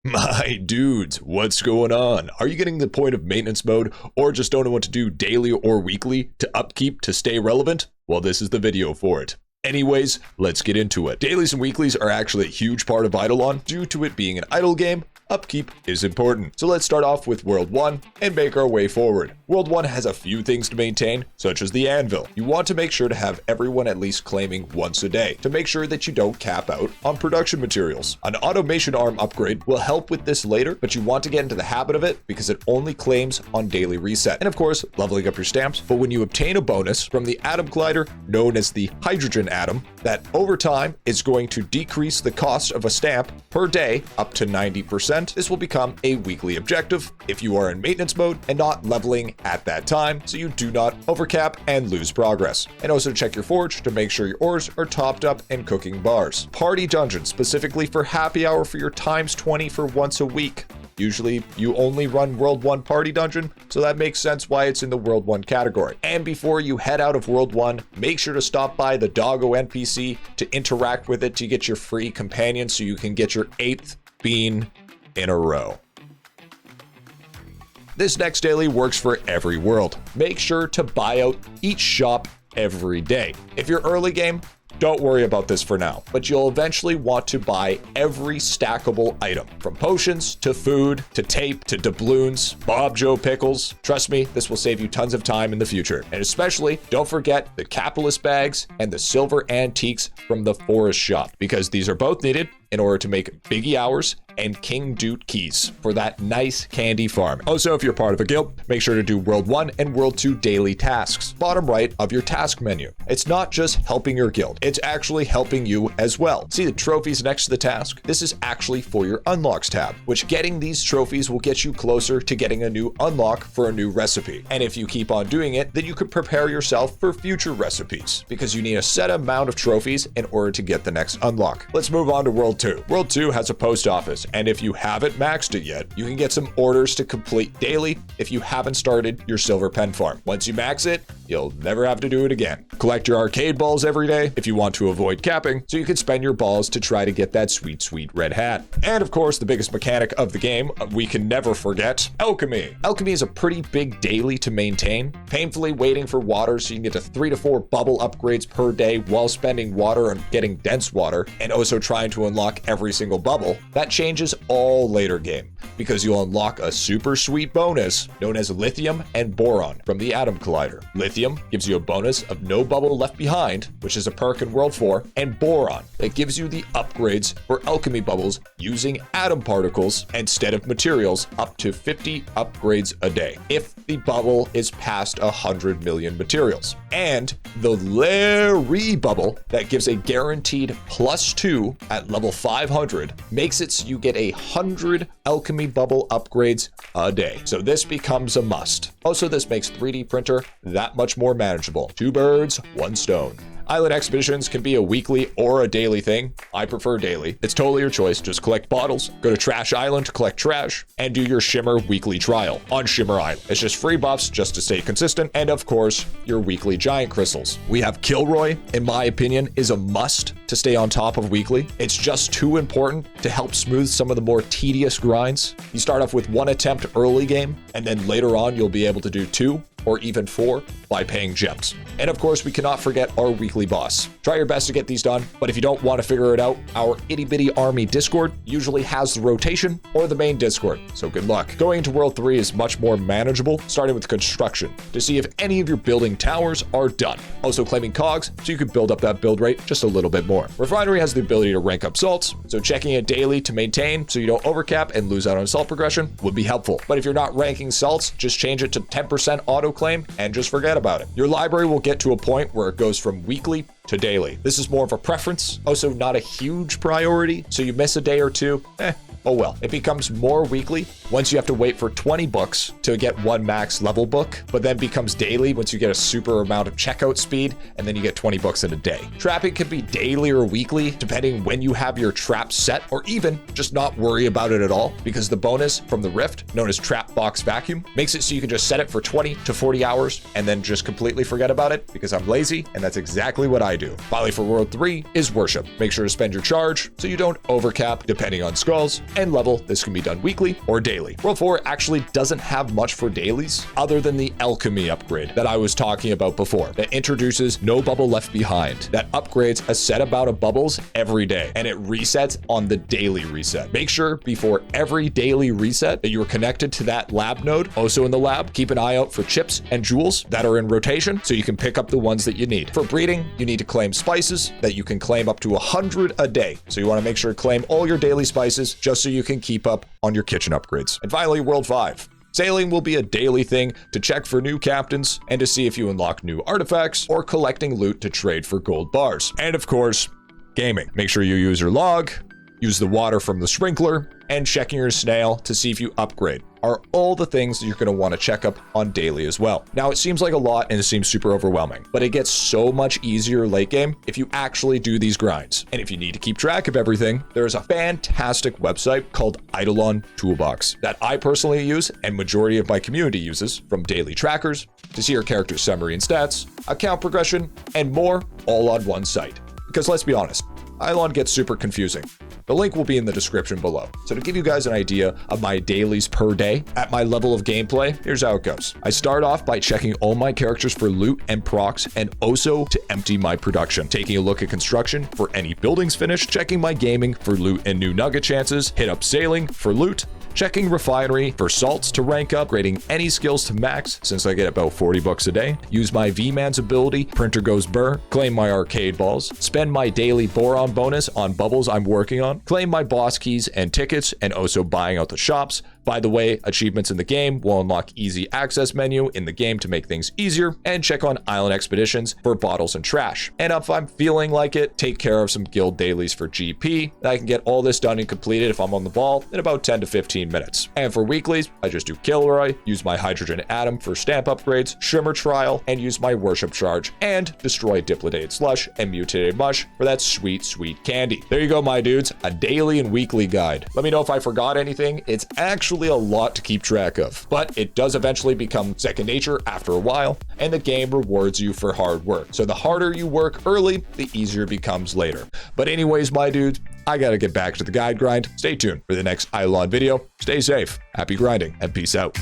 My dudes, what's going on? Are you getting the point of maintenance mode or just don't know what to do daily or weekly to upkeep to stay relevant? Well, this is the video for it. Anyways, let's get into it. Dailies and weeklies are actually a huge part of Idleon. Due to it being an idle game, upkeep is important. So let's start off with World 1 and make our way forward. World 1 has a few things to maintain, such as the anvil. You want to make sure to have everyone at least claiming once a day to make sure that you don't cap out on production materials. An automation arm upgrade will help with this later, but you want to get into the habit of it because it only claims on daily reset. And of course, leveling up your stamps. But when you obtain a bonus from the atom collider known as the hydrogen atom, that over time is going to decrease the cost of a stamp per day up to 90%. This will become a weekly objective if you are in maintenance mode and not leveling at that time, so you do not overcap and lose progress. And also check your forge to make sure your ores are topped up and cooking bars. Party dungeon specifically for happy hour for your times 20 for once a week. Usually you only run World 1 party dungeon, so that makes sense why it's in the World 1 category. And before you head out of World 1, make sure to stop by the doggo NPC to interact with it to get your free companion so you can get your 8th bean in a row. This next daily works for every world. Make sure to buy out each shop every day. If you're early game, don't worry about this for now, but you'll eventually want to buy every stackable item, from potions to food to tape to doubloons, Bob Joe pickles. Trust me, this will save you tons of time in the future. And especially, don't forget the capitalist bags and the silver antiques from the forest shop, because these are both needed in order to make Biggie Hours and King Doot keys for that nice candy farm. Also, if you're part of a guild, make sure to do World 1 and World 2 daily tasks, bottom right of your task menu. It's not just helping your guild, it's actually helping you as well. See the trophies next to the task? This is actually for your unlocks tab, which getting these trophies will get you closer to getting a new unlock for a new recipe. And if you keep on doing it, then you could prepare yourself for future recipes, because you need a set amount of trophies in order to get the next unlock. Let's move on to World 2. World 2 has a post office, and if you haven't maxed it yet, you can get some orders to complete daily if you haven't started your silver pen farm. Once you max it, you'll never have to do it again. Collect your arcade balls every day if you want to avoid capping, so you can spend your balls to try to get that sweet, sweet red hat. And of course, the biggest mechanic of the game, we can never forget, alchemy. Alchemy is a pretty big daily to maintain. Painfully waiting for water so you can get to 3 to 4 bubble upgrades per day while spending water on getting dense water, and also trying to unlock every single bubble. That changes all later game, because you'll unlock a super sweet bonus known as lithium and boron from the atom collider. Lithium gives you a bonus of no bubble left behind, which is a perk in World 4, and boron that gives you the upgrades for alchemy bubbles using atom particles instead of materials, up to 50 upgrades a day if the bubble is past 100 million materials. And the Larry bubble that gives a guaranteed +2 at level 500 makes it so you get 100 alchemy bubble upgrades a day. So this becomes a must. Also, this makes 3D printer that much more manageable. 2 birds, 1 stone. Island expeditions can be a weekly or a daily thing. I prefer daily. It's totally your choice. Just collect bottles, go to Trash Island to collect trash, and do your Shimmer weekly trial on Shimmer Island. It's just free buffs just to stay consistent, and of course, your weekly giant crystals. We have Kilroy, in my opinion, is a must to stay on top of weekly. It's just too important to help smooth some of the more tedious grinds. You start off with 1 attempt early game, and then later on you'll be able to do 2 or even 4 by paying gems. And of course, we cannot forget our weekly boss. Try your best to get these done, but if you don't want to figure it out, our itty bitty army Discord usually has the rotation or the main Discord, so good luck. Going into World 3 is much more manageable, starting with construction to see if any of your building towers are done. Also claiming cogs, so you can build up that build rate just a little bit more. Refinery has the ability to rank up salts, so checking it daily to maintain so you don't overcap and lose out on salt progression would be helpful. But if you're not ranking salts, just change it to 10% auto claim and just forget about it. Your library will get to a point where it goes from weekly to daily. This is more of a preference, also not a huge priority, so you miss a day or two, oh well. It becomes more weekly once you have to wait for 20 books to get 1 max level book, but then becomes daily once you get a super amount of checkout speed, and then you get 20 books in a day. Trapping could be daily or weekly, depending when you have your trap set, or even just not worry about it at all, because the bonus from the Rift, known as Trap Box Vacuum, makes it so you can just set it for 20 to 40 hours and then just completely forget about it, because I'm lazy, and that's exactly what I do. Finally, for World 3 is Worship. Make sure to spend your charge so you don't overcap depending on skulls, and level. This can be done weekly or daily. World 4 actually doesn't have much for dailies other than the alchemy upgrade that I was talking about before, that introduces no bubble left behind, that upgrades a set amount of bubbles every day, and it resets on the daily reset. Make sure before every daily reset that you are connected to that lab node. Also in the lab, keep an eye out for chips and jewels that are in rotation so you can pick up the ones that you need. For breeding, you need to claim spices that you can claim up to 100 a day. So you want to make sure to claim all your daily spices just so you can keep up on your kitchen upgrades. And finally, World 5. Sailing will be a daily thing to check for new captains and to see if you unlock new artifacts or collecting loot to trade for gold bars. And of course, gaming. Make sure you use your log, use the water from the sprinkler, and checking your snail to see if you upgrade are all the things that you're going to want to check up on daily as well. Now, it seems like a lot and it seems super overwhelming, but it gets so much easier late game if you actually do these grinds. And if you need to keep track of everything, there is a fantastic website called Idleon Toolbox that I personally use and majority of my community uses, from daily trackers to see your character's summary and stats, account progression, and more, all on one site. Because let's be honest, Idleon gets super confusing. The link will be in the description below. So to give you guys an idea of my dailies per day at my level of gameplay, here's how it goes. I start off by checking all my characters for loot and procs, and also to empty my production. Taking a look at construction for any buildings finished, checking my gaming for loot and new nugget chances, hit up sailing for loot, checking refinery for salts to rank up, grading any skills to max since I get about 40 bucks a day, use my V-Man's ability, printer goes burr, claim my arcade balls, spend my daily boron bonus on bubbles I'm working on, claim my boss keys and tickets, and also buying out the shops. By the way, achievements in the game will unlock easy access menu in the game to make things easier, and check on island expeditions for bottles and trash. And if I'm feeling like it, take care of some guild dailies for GP. I can get all this done and completed if I'm on the ball in about 10 to 15 minutes. And for weeklies, I just do Kilroy, use my hydrogen atom for stamp upgrades, shimmer trial, and use my worship charge, and destroy diplidated slush and mutated mush for that sweet, sweet candy. There you go, my dudes, a daily and weekly guide. Let me know if I forgot anything. It's actually a lot to keep track of, but it does eventually become second nature after a while, and the game rewards you for hard work. So the harder you work early, the easier it becomes later. But anyways, my dudes, I gotta get back to the guide grind. Stay tuned for the next Idleon video. Stay safe, happy grinding, and peace out.